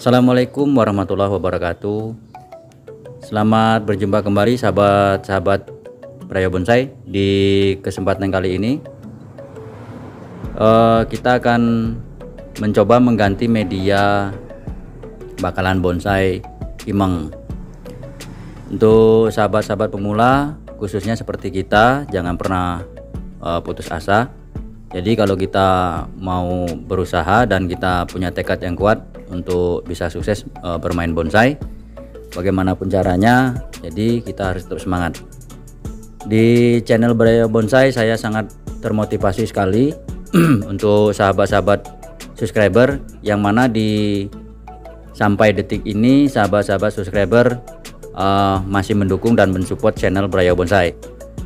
Assalamualaikum warahmatullahi wabarakatuh. Selamat berjumpa kembali sahabat-sahabat Brayo Bonsai. Di kesempatan kali ini kita akan mencoba mengganti media bakalan bonsai Kimeng. Untuk sahabat-sahabat pemula khususnya seperti kita, jangan pernah putus asa. Jadi kalau kita mau berusaha dan kita punya tekad yang kuat untuk bisa sukses bermain bonsai, bagaimanapun caranya, jadi kita harus tetap semangat. Di channel Brayo Bonsai saya sangat termotivasi sekali untuk sahabat-sahabat subscriber yang mana di sampai detik ini sahabat-sahabat subscriber masih mendukung dan mensupport channel Brayo Bonsai.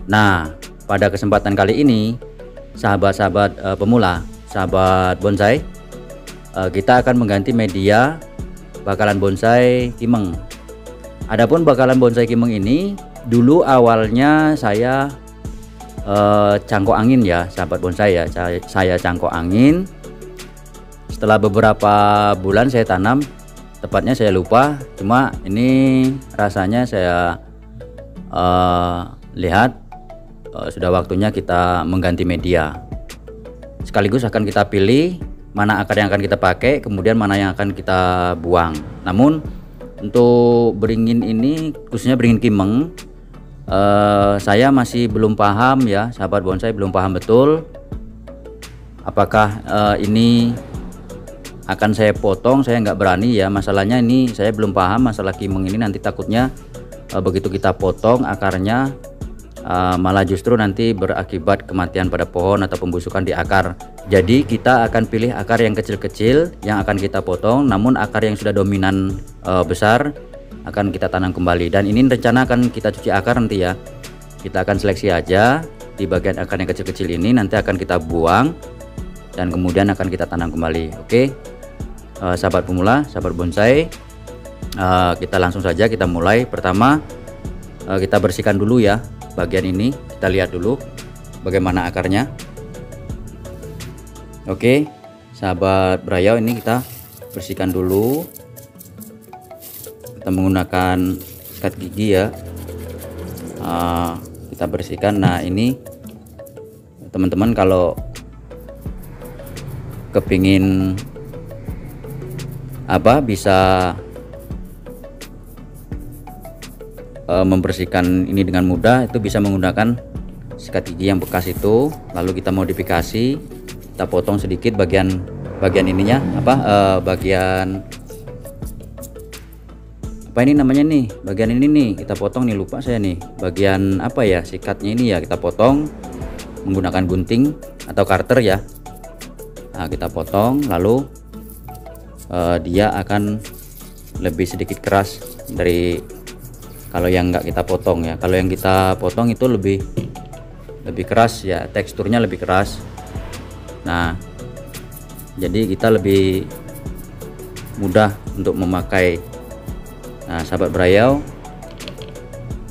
Nah, pada kesempatan kali ini sahabat-sahabat pemula, sahabat bonsai, kita akan mengganti media bakalan bonsai Kimeng. Adapun bakalan bonsai Kimeng ini dulu awalnya saya cangkok angin ya, sahabat bonsai ya. Saya cangkok angin. Setelah beberapa bulan saya tanam, tepatnya saya lupa. Cuma ini rasanya saya lihat sudah waktunya kita mengganti media. Sekaligus akan kita pilih mana akar yang akan kita pakai, kemudian mana yang akan kita buang. Namun untuk beringin ini, khususnya beringin Kimeng, saya masih belum paham ya, sahabat bonsai, belum paham betul apakah ini akan saya potong. Saya nggak berani ya, masalahnya ini saya belum paham masalah Kimeng ini. Nanti takutnya begitu kita potong akarnya malah justru nanti berakibat kematian pada pohon atau pembusukan di akar. Jadi kita akan pilih akar yang kecil-kecil yang akan kita potong, namun akar yang sudah dominan besar akan kita tanam kembali. Dan ini rencana akan kita cuci akar nanti ya. Kita akan seleksi aja di bagian akar yang kecil-kecil ini, nanti akan kita buang dan kemudian akan kita tanam kembali. Oke, sahabat pemula, sahabat bonsai, kita langsung saja kita mulai. Pertama kita bersihkan dulu ya bagian ini, kita lihat dulu bagaimana akarnya. Oke, sahabat Brayo, ini kita bersihkan dulu. Kita menggunakan sikat gigi ya, kita bersihkan. Nah ini teman-teman kalau kepingin bisa membersihkan ini dengan mudah, itu bisa menggunakan sikat gigi yang bekas itu. Lalu kita modifikasi, kita potong sedikit bagian ininya, bagian apa ini namanya nih, bagian ini nih kita potong nih, lupa saya nih bagian apa ya, sikatnya ini ya, kita potong menggunakan gunting atau cutter ya. Nah kita potong, lalu dia akan lebih sedikit keras dari kalau yang nggak kita potong ya. Kalau yang kita potong itu lebih keras ya, teksturnya lebih keras. Nah jadi kita lebih mudah untuk memakai. Nah sahabat Brayo,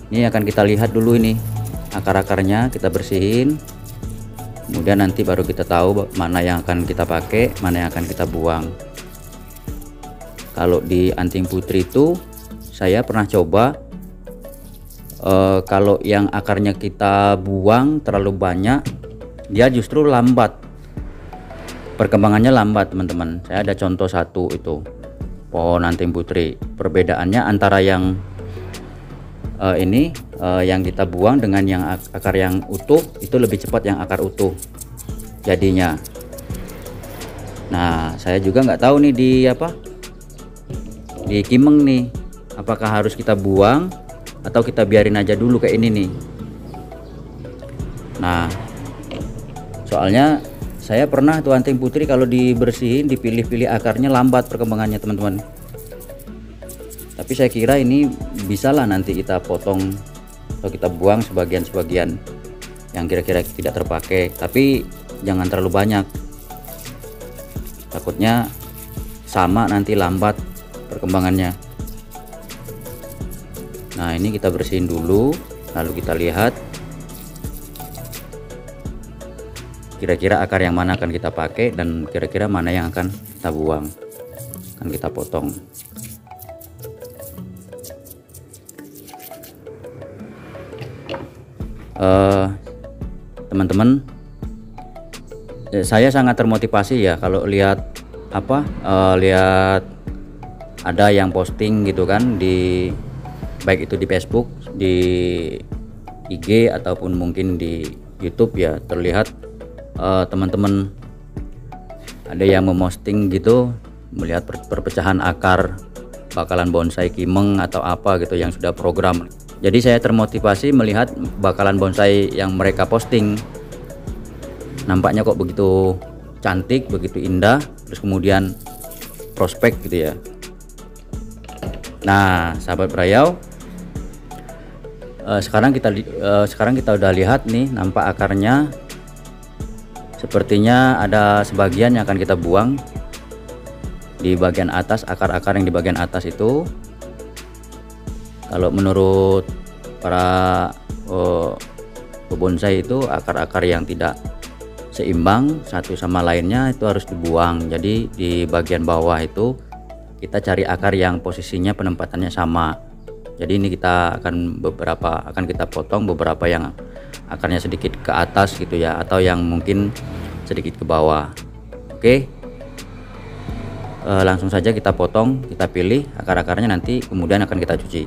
ini akan kita lihat dulu ini akar-akarnya, kita bersihin, kemudian nanti baru kita tahu mana yang akan kita pakai, mana yang akan kita buang. Kalau di anting putri itu saya pernah coba, kalau yang akarnya kita buang terlalu banyak, dia justru lambat, perkembangannya lambat teman-teman. Saya ada contoh satu, itu pohon anting putri. Perbedaannya antara yang yang kita buang dengan yang akar yang utuh, itu lebih cepat yang akar utuh jadinya. Nah saya juga nggak tahu nih di Kimeng nih, apakah harus kita buang atau kita biarin aja dulu kayak ini nih. Nah soalnya saya pernah tuh anting putri kalau dibersihin, dipilih-pilih akarnya lambat perkembangannya teman-teman. Tapi saya kira ini bisalah nanti kita potong atau kita buang sebagian-sebagian yang kira-kira tidak terpakai, tapi jangan terlalu banyak, takutnya sama nanti lambat perkembangannya. Nah ini kita bersihin dulu, lalu kita lihat kira-kira akar yang mana akan kita pakai dan kira-kira mana yang akan kita buang. akan kita potong. Teman-teman, saya sangat termotivasi ya kalau lihat lihat ada yang posting gitu kan, di baik itu di Facebook, di IG ataupun mungkin di YouTube ya, terlihat teman-teman ada yang memosting gitu melihat perpecahan akar bakalan bonsai kimeng atau apa gitu yang sudah program. Jadi saya termotivasi melihat bakalan bonsai yang mereka posting, nampaknya kok begitu cantik, begitu indah, terus kemudian prospek gitu ya. Nah, sahabat Brayau, sekarang kita udah lihat nih, nampak akarnya. Sepertinya ada sebagian yang akan kita buang di bagian atas, akar-akar yang di bagian atas itu. Kalau menurut para pebonsai itu akar-akar yang tidak seimbang satu sama lainnya itu harus dibuang. Jadi di bagian bawah itu kita cari akar yang posisinya penempatannya sama. Jadi ini kita akan kita potong beberapa yang akarnya sedikit ke atas gitu ya, atau yang mungkin sedikit ke bawah. Oke, langsung saja kita potong, kita pilih akar-akarnya, nanti kemudian akan kita cuci.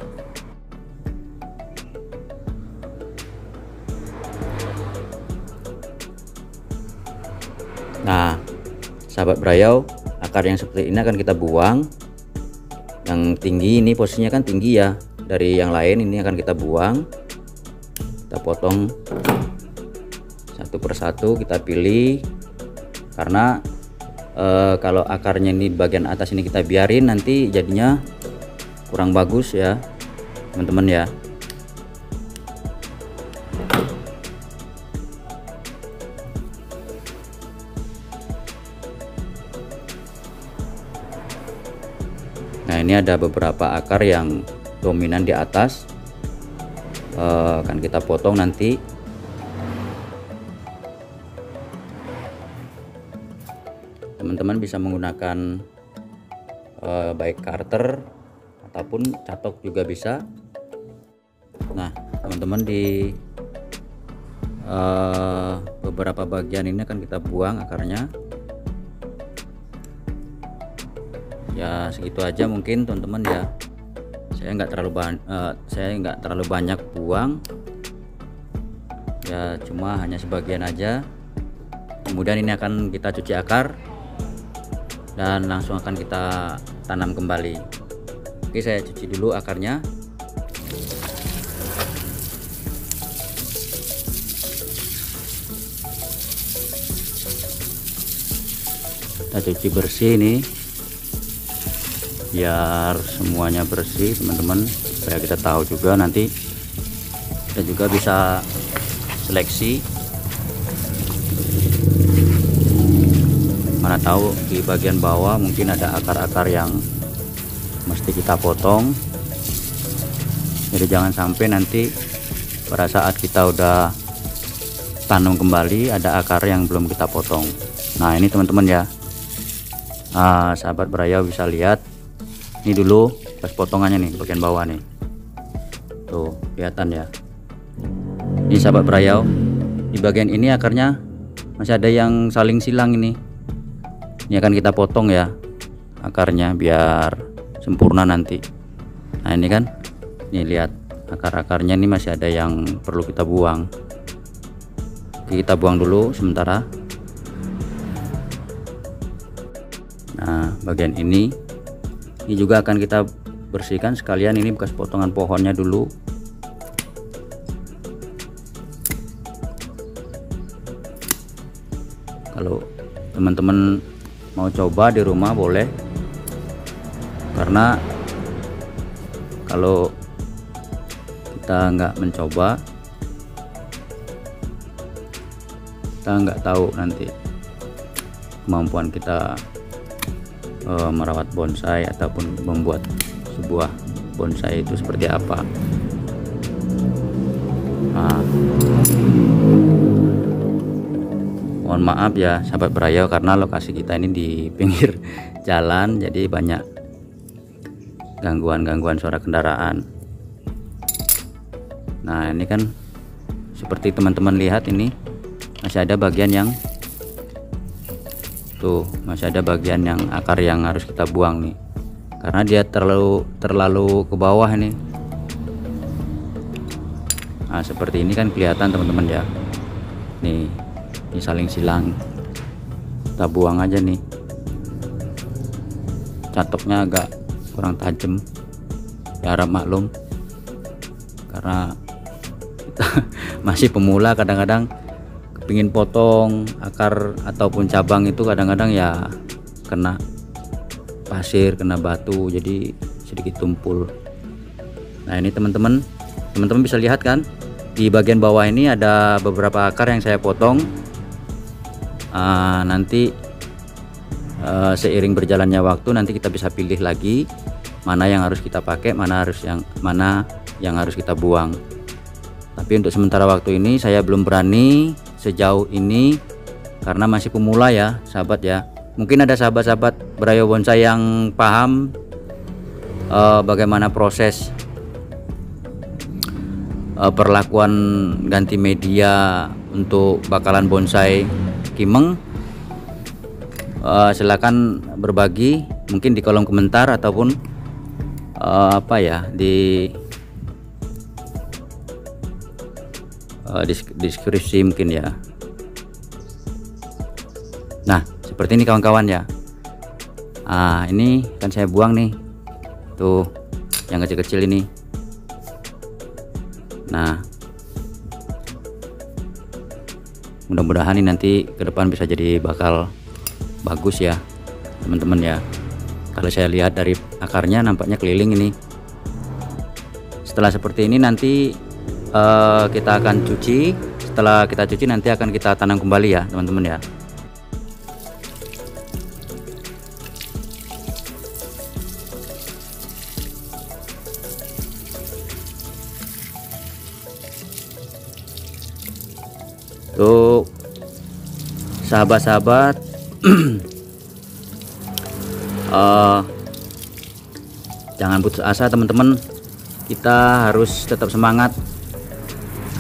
Nah, sahabat Brayau, akar yang seperti ini akan kita buang. Yang tinggi ini posisinya kan tinggi ya dari yang lain, ini akan kita buang. Kita potong satu persatu, kita pilih, karena kalau akarnya ini bagian atas ini kita biarin, nanti jadinya kurang bagus ya teman-teman ya. Nah, ini ada beberapa akar yang dominan di atas, akan kita potong nanti. Teman-teman bisa menggunakan baik karter ataupun catok juga bisa. Nah, teman-teman, di beberapa bagian ini akan kita buang akarnya. Ya segitu aja mungkin teman-teman ya. Saya nggak terlalu banyak buang ya, cuma hanya sebagian aja. Kemudian ini akan kita cuci akar dan langsung akan kita tanam kembali. Oke, saya cuci dulu akarnya. Kita cuci bersih nih, biar semuanya bersih teman-teman, supaya kita tahu juga nanti kita juga bisa seleksi. Mana tahu di bagian bawah mungkin ada akar-akar yang mesti kita potong, jadi jangan sampai nanti pada saat kita udah tanam kembali ada akar yang belum kita potong. Nah, ini teman-teman ya, sahabat Brayau bisa lihat. Ini dulu pas potongannya nih, bagian bawah nih, tuh kelihatan ya. Ini sahabat Brayau, di bagian ini akarnya masih ada yang saling silang ini. Ini akan kita potong ya akarnya biar sempurna nanti. Nah, ini kan, nih lihat akar-akarnya ini masih ada yang perlu kita buang. Oke, kita buang dulu sementara. Nah, bagian ini juga akan kita bersihkan sekalian. Ini bekas potongan pohonnya dulu. Kalau teman-teman mau coba di rumah boleh, karena kalau kita nggak mencoba, kita nggak tahu nanti kemampuan kita merawat bonsai ataupun membuat sebuah bonsai itu seperti apa. Nah, mohon maaf ya sahabat Brayau, karena lokasi kita ini di pinggir jalan, jadi banyak gangguan suara kendaraan. Nah ini kan seperti teman-teman lihat, ini masih ada bagian yang tuh, masih ada bagian yang akar yang harus kita buang nih, karena dia terlalu ke bawah nih. Nah seperti ini kan kelihatan teman-teman ya, nih ini saling silang, kita buang aja nih. Catoknya agak kurang tajam ya, harap maklum karena kita masih pemula. Kadang-kadang kepingin potong akar ataupun cabang itu kadang-kadang ya kena pasir, kena batu, jadi sedikit tumpul. Nah ini teman-teman bisa lihat kan, di bagian bawah ini ada beberapa akar yang saya potong. Nanti seiring berjalannya waktu nanti kita bisa pilih lagi mana yang harus kita pakai, mana yang harus kita buang. Tapi untuk sementara waktu ini saya belum berani sejauh ini karena masih pemula ya sahabat ya. Mungkin ada sahabat-sahabat Brayo Bonsai yang paham bagaimana proses perlakuan ganti media untuk bakalan bonsai Kimeng. Silakan berbagi mungkin di kolom komentar ataupun di deskripsi mungkin ya. Nah seperti ini kawan-kawan ya. Ini kan saya buang nih tuh yang kecil-kecil ini. Nah mudah-mudahan ini nanti ke depan bisa jadi bakal bagus ya teman-teman ya. Kalau saya lihat dari akarnya nampaknya keliling ini. Setelah seperti ini nanti kita akan cuci. Setelah kita cuci nanti akan kita tanam kembali ya teman-teman ya. Tuh sahabat-sahabat jangan putus asa teman-teman, kita harus tetap semangat,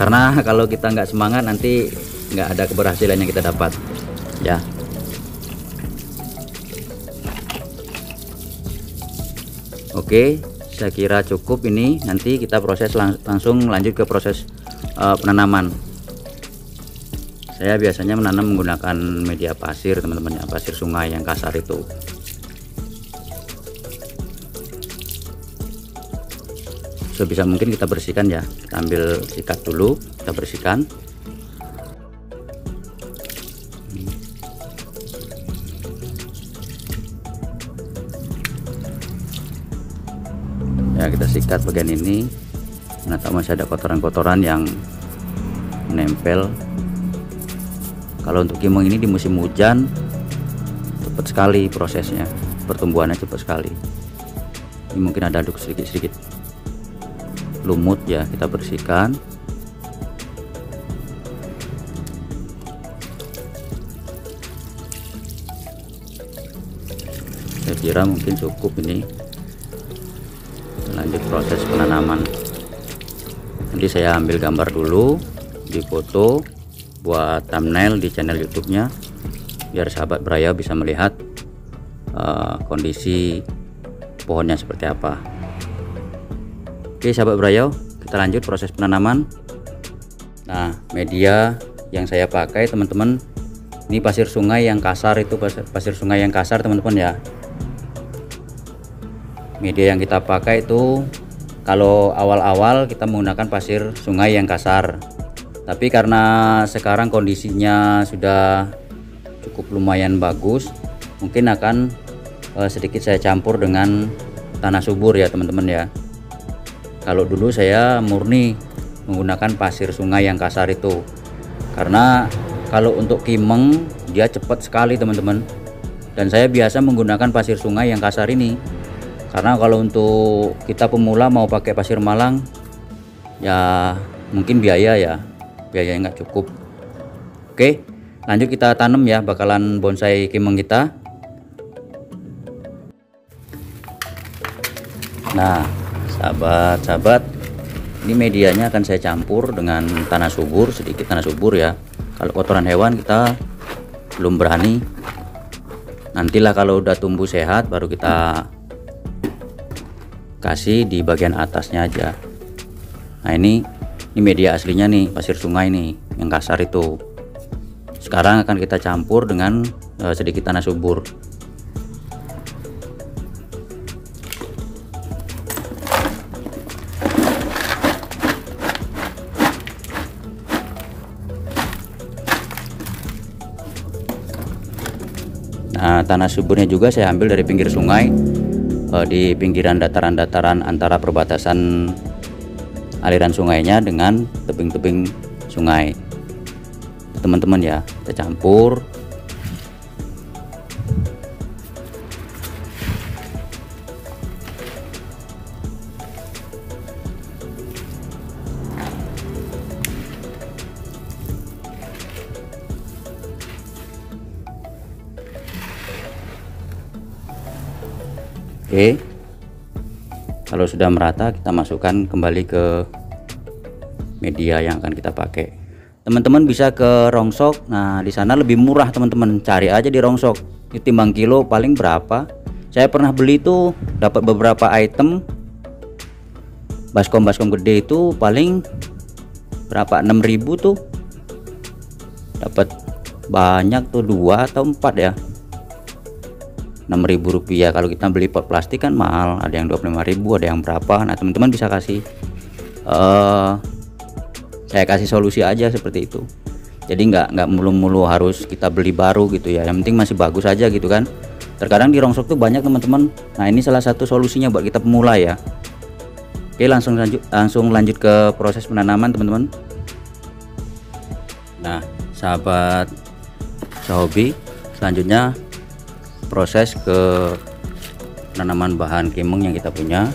karena kalau kita nggak semangat nanti nggak ada keberhasilan yang kita dapat ya. Oke, saya kira cukup ini. Nanti kita proses langsung lanjut ke proses penanaman. Saya biasanya menanam menggunakan media pasir teman-teman ya, pasir sungai yang kasar itu. Sebisa mungkin kita bersihkan ya, kita ambil sikat dulu, kita bersihkan. Ya kita sikat bagian ini, mana tahu masih ada kotoran-kotoran yang menempel. Kalau untuk Kimeng ini di musim hujan cepat sekali prosesnya, pertumbuhannya cepat sekali. Ini mungkin ada aduk sedikit-sedikit lumut ya, kita bersihkan. Saya kira mungkin cukup ini. Lanjut proses penanaman. Nanti saya ambil gambar dulu, difoto buat thumbnail di channel YouTube-nya, biar sahabat Brayo bisa melihat kondisi pohonnya seperti apa. Oke sahabat Brayo, kita lanjut proses penanaman. Nah media yang saya pakai teman-teman, ini pasir sungai yang kasar, itu pasir sungai yang kasar teman-teman ya. Media yang kita pakai itu kalau awal-awal kita menggunakan pasir sungai yang kasar, tapi karena sekarang kondisinya sudah cukup lumayan bagus, mungkin akan sedikit saya campur dengan tanah subur ya teman-teman ya. Kalau dulu saya murni menggunakan pasir sungai yang kasar itu, karena kalau untuk Kimeng dia cepat sekali teman-teman, dan saya biasa menggunakan pasir sungai yang kasar ini, karena kalau untuk kita pemula mau pakai pasir Malang ya mungkin biayanya nggak cukup. Oke lanjut kita tanam ya bakalan bonsai Kimeng kita. Nah, sahabat-sahabat, ini medianya akan saya campur dengan tanah subur, sedikit tanah subur ya. Kalau kotoran hewan kita belum berani, nantilah kalau udah tumbuh sehat baru kita kasih di bagian atasnya aja. Nah, ini media aslinya nih, pasir sungai nih yang kasar itu. Sekarang akan kita campur dengan sedikit tanah subur. Nah, tanah suburnya juga saya ambil dari pinggir sungai, di pinggiran dataran-dataran antara perbatasan aliran sungainya dengan tebing-tebing sungai. Teman-teman ya, kita campur. Oke, kalau sudah merata kita masukkan kembali ke media yang akan kita pakai. Teman-teman bisa ke Rongsok. Nah, di sana lebih murah teman-teman, cari aja di Rongsok. Itu timbang kilo paling berapa? Saya pernah beli tuh dapat beberapa item baskom gede itu paling berapa, 6.000 tuh dapat banyak tuh, 2 atau 4 ya, 6.000 rupiah. Kalau kita beli pot plastik kan mahal, ada yang 25.000, ada yang berapa. Nah, teman-teman bisa kasih saya kasih solusi aja seperti itu. Jadi nggak mulu-mulu harus kita beli baru gitu ya, yang penting masih bagus aja gitu kan. Terkadang di Rongsok tuh banyak teman-teman. Nah, ini salah satu solusinya buat kita pemula ya. Oke, langsung lanjut ke proses penanaman teman-teman. Nah, sahabat sehobi, selanjutnya proses ke penanaman bahan kimeng yang kita punya.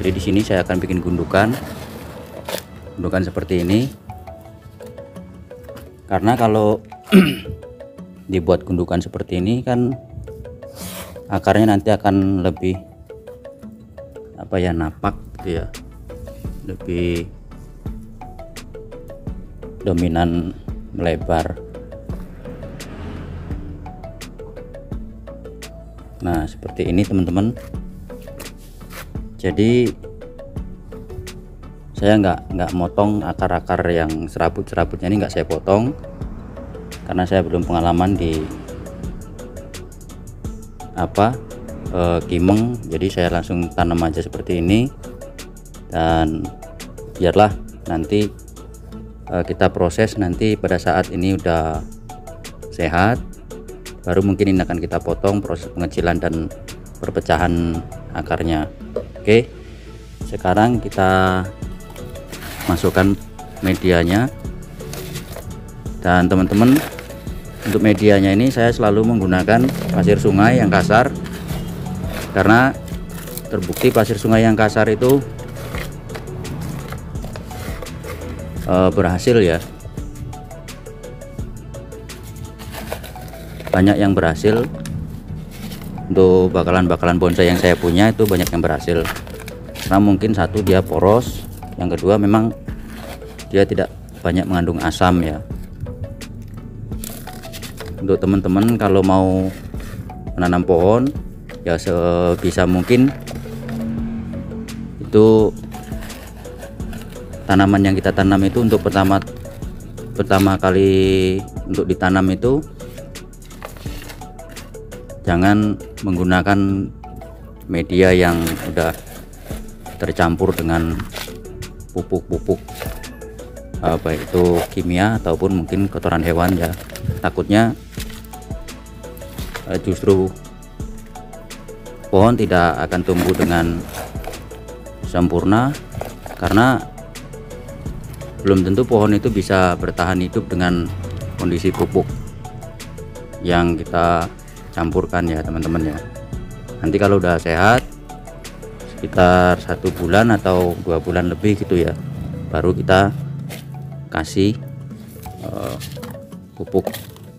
Jadi di sini saya akan bikin gundukan seperti ini. Karena kalau dibuat gundukan seperti ini kan akarnya nanti akan lebih napak gitu ya, lebih dominan melebar. Nah, seperti ini teman-teman. Jadi saya nggak motong akar-akar yang serabut-serabutnya, ini nggak saya potong karena saya belum pengalaman di kimeng. Jadi saya langsung tanam aja seperti ini, dan biarlah nanti kita proses nanti pada saat ini udah sehat, baru mungkin ini akan kita potong, proses pengecilan dan perpecahan akarnya. Oke, sekarang kita masukkan medianya. Dan teman-teman, untuk medianya ini saya selalu menggunakan pasir sungai yang kasar, karena terbukti pasir sungai yang kasar itu berhasil ya. Banyak yang berhasil. Untuk bakalan bonsai yang saya punya itu banyak yang berhasil, karena mungkin satu dia poros, yang kedua memang dia tidak banyak mengandung asam ya. Untuk teman-teman kalau mau menanam pohon ya, sebisa mungkin itu tanaman yang kita tanam itu untuk pertama kali untuk ditanam itu jangan menggunakan media yang udah tercampur dengan pupuk baik itu kimia ataupun mungkin kotoran hewan ya. Takutnya justru pohon tidak akan tumbuh dengan sempurna, karena belum tentu pohon itu bisa bertahan hidup dengan kondisi pupuk yang kita campurkan ya teman-teman ya. Nanti kalau udah sehat sekitar 1 bulan atau 2 bulan lebih gitu ya, baru kita kasih pupuk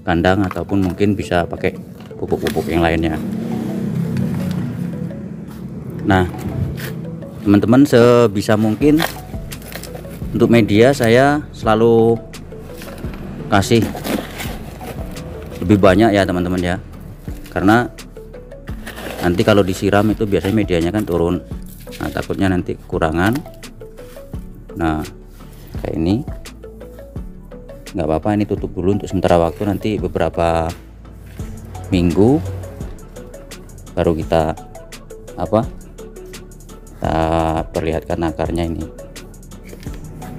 kandang ataupun mungkin bisa pakai pupuk-pupuk yang lainnya. Nah, teman-teman sebisa mungkin untuk media saya selalu kasih lebih banyak ya teman-teman ya, karena nanti kalau disiram itu biasanya medianya kan turun. Nah takutnya nanti kekurangan. Nah kayak ini nggak apa-apa, ini tutup dulu untuk sementara waktu, nanti beberapa minggu baru kita kita perlihatkan akarnya ini.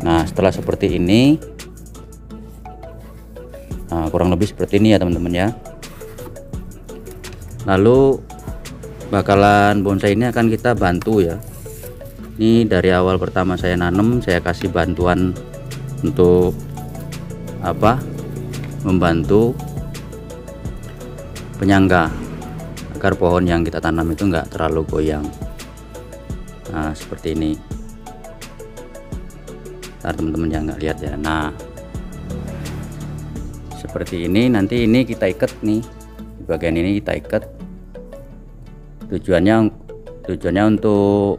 Nah setelah seperti ini, nah kurang lebih seperti ini ya teman-teman ya. Lalu bakalan bonsai ini akan kita bantu ya. Ini dari awal pertama saya nanam, saya kasih bantuan untuk membantu penyangga agar pohon yang kita tanam itu enggak terlalu goyang. Nah seperti ini. Ntar teman-teman yang nggak lihat ya. Nah seperti ini, nanti ini kita ikat nih, di bagian ini kita ikat. Tujuannya untuk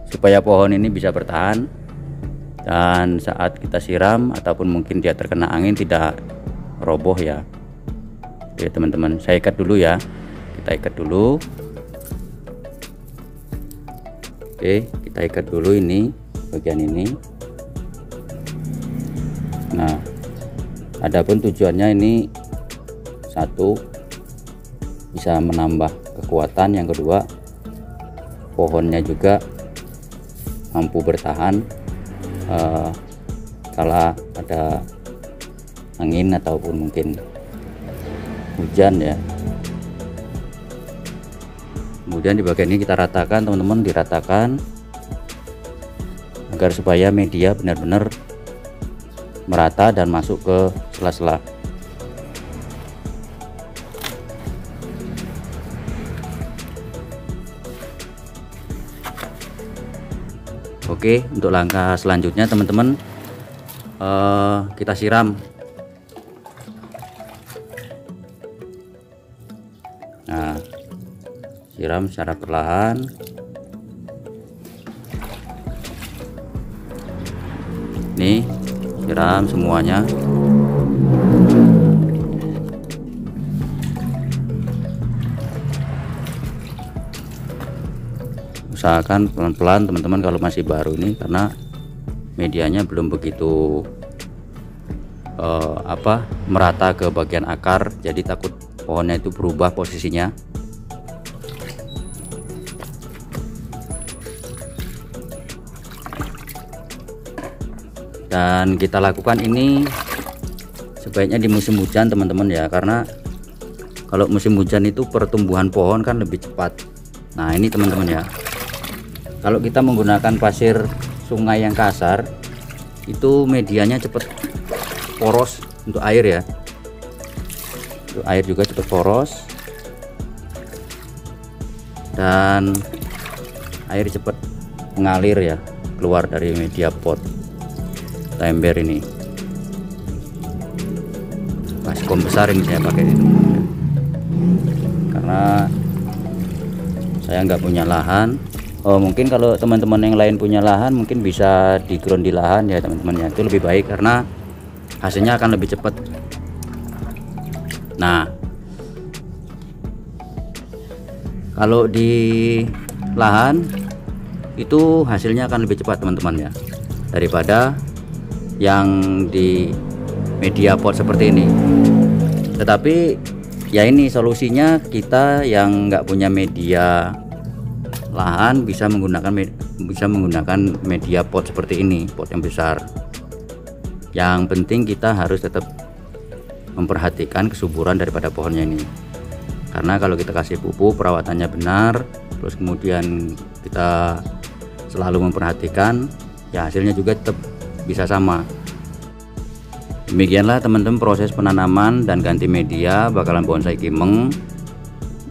supaya pohon ini bisa bertahan, dan saat kita siram ataupun mungkin dia terkena angin tidak roboh ya. Oke teman-teman, saya ikat dulu ya, kita ikat dulu. Oke, kita ikat dulu ini bagian ini. Nah adapun tujuannya ini, satu, bisa menambah kekuatan, yang kedua pohonnya juga mampu bertahan kala ada angin ataupun mungkin hujan ya. Kemudian di bagian ini kita ratakan teman-teman, diratakan agar supaya media benar-benar merata dan masuk ke sela-sela. Oke, untuk langkah selanjutnya teman-teman, kita siram. Nah siram secara perlahan. Nih siram semuanya. Usahakan pelan-pelan teman-teman kalau masih baru ini, karena medianya belum begitu merata ke bagian akar, jadi takut pohonnya itu berubah posisinya. Dan kita lakukan ini sebaiknya di musim hujan teman-teman ya, karena kalau musim hujan itu pertumbuhan pohon kan lebih cepat. Nah ini teman-teman ya, kalau kita menggunakan pasir sungai yang kasar itu medianya cepat poros untuk air ya, untuk air juga cepat poros dan air cepat mengalir ya, keluar dari media pot atau ember ini. Baskom besar ini saya pakai ini karena saya nggak punya lahan. Mungkin kalau teman-teman yang lain punya lahan mungkin bisa di ground di lahan ya teman-teman ya, itu lebih baik karena hasilnya akan lebih cepat. Nah kalau di lahan itu hasilnya akan lebih cepat teman-teman ya, daripada yang di media pot seperti ini. Tetapi ya ini solusinya, kita yang nggak punya media lahan bisa menggunakan media pot seperti ini, pot yang besar. Yang penting kita harus tetap memperhatikan kesuburan daripada pohonnya ini, karena kalau kita kasih pupuk perawatannya benar, terus kemudian kita selalu memperhatikan, ya hasilnya juga tetap bisa sama. Demikianlah teman-teman proses penanaman dan ganti media bakalan bonsai kimeng.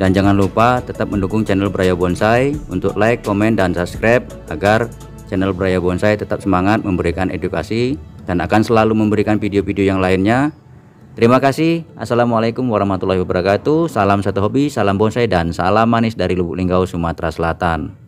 Dan jangan lupa tetap mendukung channel Braya Bonsai untuk like, komen, dan subscribe agar channel Braya Bonsai tetap semangat memberikan edukasi dan akan selalu memberikan video-video yang lainnya. Terima kasih. Assalamualaikum warahmatullahi wabarakatuh. Salam satu hobi, salam bonsai, dan salam manis dari Lubuk Linggau, Sumatera Selatan.